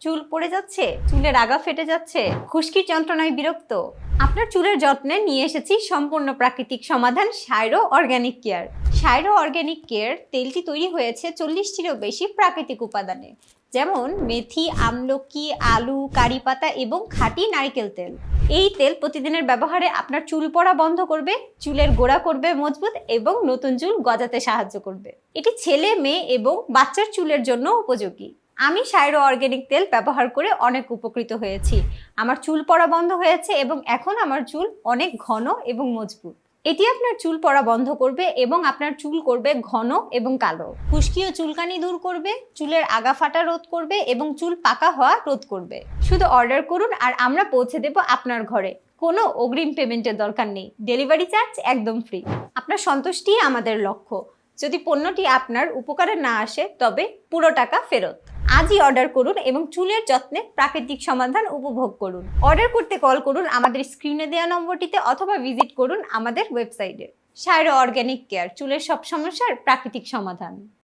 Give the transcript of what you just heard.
চুল পড়ে যাচ্ছে, চুলের আগা ফেটে যাচ্ছে, খুশকির যন্ত্রণায় বিরক্ত? আপনার চুলের যত্নে নিয়ে এসেছি সম্পূর্ণ প্রাকৃতিক সমাধান শায়রো অর্গানিক কেয়ার। শায়রো অর্গানিক কেয়ার তেলটি তৈরি হয়েছে 40টিরও বেশি প্রাকৃতিক উপাদানে, যেমন মেথি, আমলকি, আলু, কারি পাতা এবং খাঁটি নারকেল তেল। এই তেল প্রতিদিনের ব্যবহারে আপনার চুল পড়া বন্ধ করবে, চুলের গোড়া করবে মজবুত এবং নতুন চুল গজাতে সাহায্য করবে। এটি ছেলে, মেয়ে এবং বাচ্চার চুলের জন্য উপযোগী। আমি শায়রো অর্গানিক তেল ব্যবহার করে অনেক উপকৃত হয়েছি। আমার চুল পড়া বন্ধ হয়েছে এবং এখন আমার চুল অনেক ঘন এবং মজবুত। এটি আপনার চুল পড়া বন্ধ করবে এবং আপনার চুল করবে ঘন এবং কালো। খুশকি ও চুলকানি দূর করবে, চুলের আগা ফাটা রোধ করবে এবং চুল পাকা হওয়া রোধ করবে। শুধু অর্ডার করুন আর আমরা পৌঁছে দেব আপনার ঘরে। কোনো অগ্রিম পেমেন্টের দরকার নেই, ডেলিভারি চার্জ একদম ফ্রি। আপনার সন্তুষ্টিই আমাদের লক্ষ্য। যদি পণ্যটি আপনার উপকারে না আসে তবে পুরো টাকা ফেরত। আজই অর্ডার করুন এবং চুলের যত্নে প্রাকৃতিক সমাধান উপভোগ করুন। অর্ডার করতে কল করুন আমাদের স্ক্রিনে দেওয়া নম্বরটিতে অথবা ভিজিট করুন আমাদের ওয়েবসাইটে। শায়রো অর্গানিক কেয়ার, চুলের সব সমস্যার প্রাকৃতিক সমাধান।